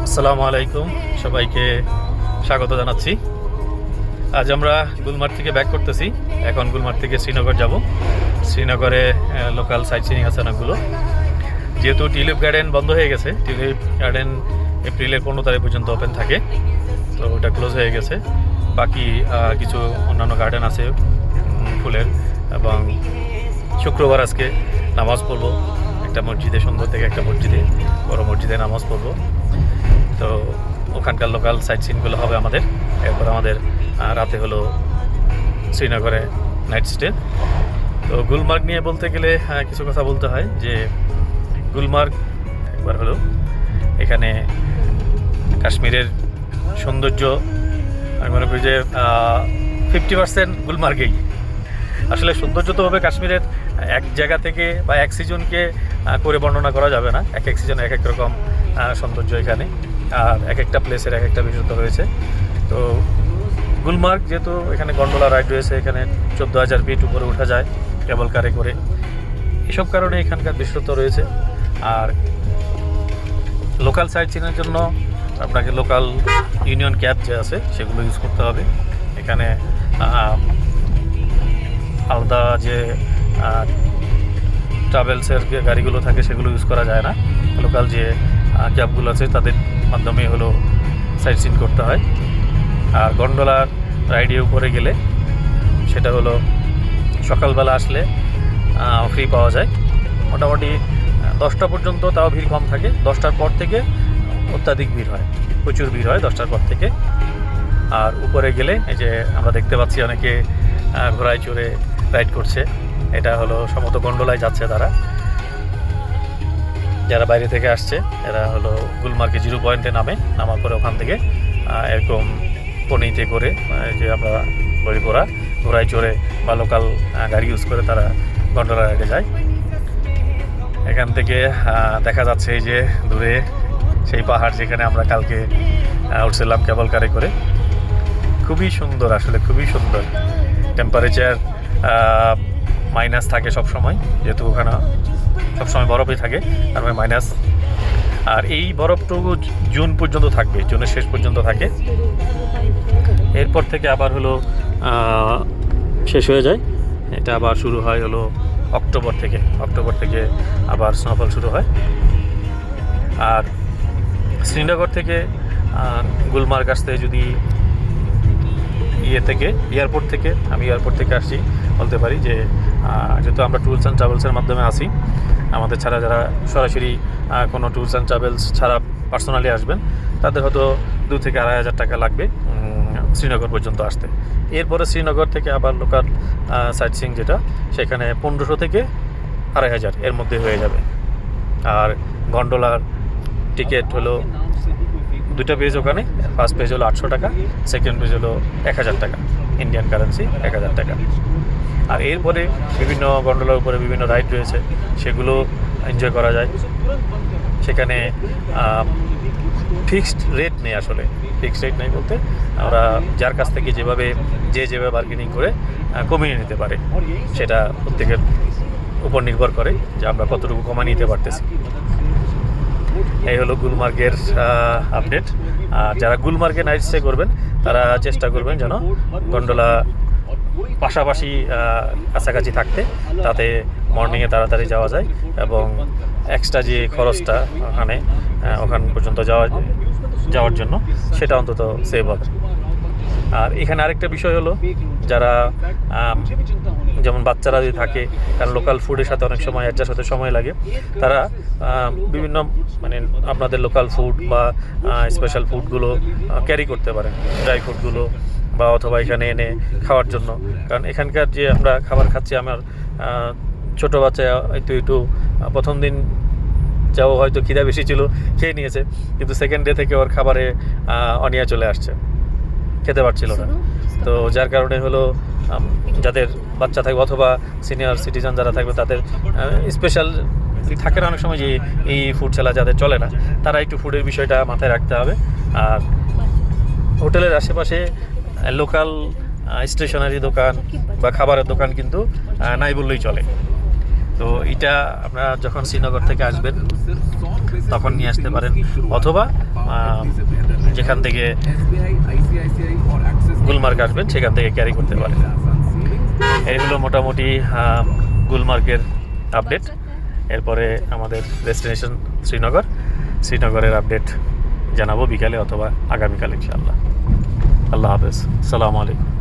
আসসালামু আলাইকুম, সবাইকে স্বাগত জানাচ্ছি। আজ আমরা গুলমার্গ থেকে ব্যাক করতেছি। এখন গুলমার্গ থেকে শ্রীনগর যাব। শ্রীনগরে লোকাল সাইট সিনিং আছে অনেকগুলো। যেহেতু টিউলিপ গার্ডেন বন্ধ হয়ে গেছে, টিউলিপ গার্ডেন এপ্রিলের 15 তারিখ পর্যন্ত ওপেন থাকে, তো ওটা ক্লোজ হয়ে গেছে। বাকি কিছু অন্যান্য গার্ডেন আছে ফুলের। এবং শুক্রবার আজকে নামাজ পড়বো একটা মসজিদে, সুন্দর থেকে একটা মসজিদে, বড় মসজিদে নামাজ পড়বো। তো ওখানকার লোকাল সাইট সিনগুলো হবে আমাদের। এরপর আমাদের রাতে হলো শ্রীনগরে নাইট স্টে। তো গুলমার্গ নিয়ে বলতে গেলে কিছু কথা বলতে হয় যে গুলমার্গ একবার হলো এখানে কাশ্মীরের সৌন্দর্য আমি মনে করি যে 50% গুলমার্গেই। আসলে সৌন্দর্য তো হবে কাশ্মীরের এক জায়গা থেকে বা এক সিজনকে করে বর্ণনা করা যাবে না। এক এক সিজনে এক এক রকম সৌন্দর্য এখানে, আর এক একটা প্লেসের এক একটা বিশেষত্ব রয়েছে। তো গুলমার্গ যেহেতু এখানে গন্ডোলা রাইড রয়েছে, এখানে 14,000 ফিট উপরে ওঠা যায় কেবল কারে করে, এসব কারণে এখানকার বিশেষত্ব রয়েছে। আর লোকাল সাইট সিনের জন্য আপনাকে লোকাল ইউনিয়ন ক্যাব যে আছে সেগুলো ইউজ করতে হবে। এখানে আলাদা যে ট্রাভেলসের গাড়িগুলো থাকে সেগুলো ইউজ করা যায় না। লোকাল যে ক্যাবগুলো আছে তাদের মাধ্যমে হলো সাইট সিন করতে হয়। আর গন্ডোলার রাইডে উপরে গেলে সেটা হলো সকালবেলা আসলে ফ্রি পাওয়া যায়। মোটামুটি 10টা পর্যন্ত তাও ভিড় কম থাকে, 10টার পর থেকে অত্যাধিক ভিড় হয়, প্রচুর ভিড় হয় 10টার পর থেকে। আর উপরে গেলে এই যে আমরা দেখতে পাচ্ছি অনেকে ঘোড়ায় চড়ে রাইড করছে। এটা হলো সমত গন্ডোলায় যাচ্ছে তারা, যারা বাইরে থেকে আসছে এরা হলো গুলমার্গে 0 পয়েন্টে নামার পরে ওখান থেকে এরকম পনিতে করে যে আমরা বড়ি ঘোড়ায় চড়ে বা লোকাল গাড়ি ইউজ করে তারা গন্ডোলা রাইডে যায়। এখান থেকে দেখা যাচ্ছে এই যে দূরে সেই পাহাড় যেখানে আমরা কালকে উঠছিলাম কেবল কারে করে। খুবই সুন্দর, আসলে খুবই সুন্দর। টেম্পারেচার মাইনাস থাকে সবসময়, যেহেতু ওখানে সবসময় বরফই থাকে, তার মানে মাইনাস। আর এই বরফটুকু জুন পর্যন্ত থাকবে, জুনের শেষ পর্যন্ত থাকে। এরপর থেকে আবার হলো শেষ হয়ে যায়। এটা আবার শুরু হয় হলো অক্টোবর থেকে আবার স্নোফল শুরু হয়। আর শ্রীনগর থেকে গুলমার্গ আসতে যদি এয়ারপোর্ট থেকে আসছি বলতে পারি যে যেহেতু আমরা ট্যুরস অ্যান্ড ট্রাভেলসের মাধ্যমে আসি, আমাদের ছাড়া যারা সরাসরি কোনো ট্যুরস অ্যান্ড ট্রাভেলস ছাড়া পার্সোনালি আসবেন তাদের হয়তো 2 থেকে 2,500 টাকা লাগবে শ্রীনগর পর্যন্ত আসতে। এরপরে শ্রীনগর থেকে আবার লোকাল সাইট সিইং যেটা, সেখানে 1500 থেকে 2,500 এর মধ্যে হয়ে যাবে। আর গন্ডোলার টিকিট হলো 2টা পেজ, ওখানে ফার্স্ট পেজ হলো 800 টাকা, সেকেন্ড পেজ হলো 1,000 টাকা, ইন্ডিয়ান কারেন্সি 1,000 টাকা। আর এরপরে বিভিন্ন গন্ডোলার উপরে বিভিন্ন রাইড রয়েছে, সেগুলো এনজয় করা যায়। সেখানে ফিক্সড রেট নেই, আসলে ফিক্সড রেট নেই বলতে আমরা যার কাছ থেকে যেভাবে বার্গেনিং করে কমিয়ে নিতে পারে, সেটা প্রত্যেকের উপর নির্ভর করে যে আমরা কতটুকু কমিয়ে নিতে পারতেছি। এই হলো গুলমার্গের আপডেট। আর যারা গুলমার্গে নাইট স্টে করবেন তারা চেষ্টা করবেন যেন গন্ডোলা পাশাপাশি কাছাকাছি থাকতে, তাতে মর্নিংয়ে তাড়াতাড়ি যাওয়া যায় এবং এক্সট্রা যে খরচটা ওখান পর্যন্ত যাওয়ার জন্য সেটা অন্তত সেভ হবে। আর এখানে আরেকটা বিষয় হলো, যারা যেমন বাচ্চারা যদি থাকে, কারণ লোকাল ফুডের সাথে অনেক সময় অ্যাডজাস্ট হতে সময় লাগে, তারা বিভিন্ন আপনাদের লোকাল ফুড বা স্পেশাল ফুডগুলো ক্যারি করতে পারেন, ড্রাই ফুডগুলো বা অথবা এখানে এনে খাওয়ার জন্য। কারণ এখানকার যে আমরা খাবার খাচ্ছি, আমার ছোটো বাচ্চা একটু প্রথম দিন যাও হয়তো খিদা বেশি ছিল, খেয়ে নিয়েছে, কিন্তু সেকেন্ড ডে থেকে ওর খাবারে অনিয়া চলে আসছে, খেতে পারছিল না। তো যার কারণে হলো যাদের বাচ্চা থাকবে অথবা সিনিয়র সিটিজেন যারা থাকবে তাদের স্পেশাল থাকে না অনেক সময় যে এই ফুড ছাড়া যাদের চলে না, তারা একটু ফুডের বিষয়টা মাথায় রাখতে হবে। আর হোটেলের আশেপাশে লোকাল স্টেশনারি দোকান বা খাবারের দোকান কিন্তু নাই বললেই চলে। তো এটা আপনারা যখন শ্রীনগর থেকে আসবেন তখন নিয়ে আসতে পারেন, অথবা যেখান থেকে গুলমার্গ আসবেন সেখান থেকে ক্যারি করতে পারেন। এইগুলো মোটামুটি গুলমার্গের আপডেট। এরপরে আমাদের ডেস্টিনেশন শ্রীনগরের আপডেট জানাবো বিকালে অথবা আগামীকাল ইনশাআল্লাহ। আল্লাহ হাফেজ, আসসালামু আলাইকুম।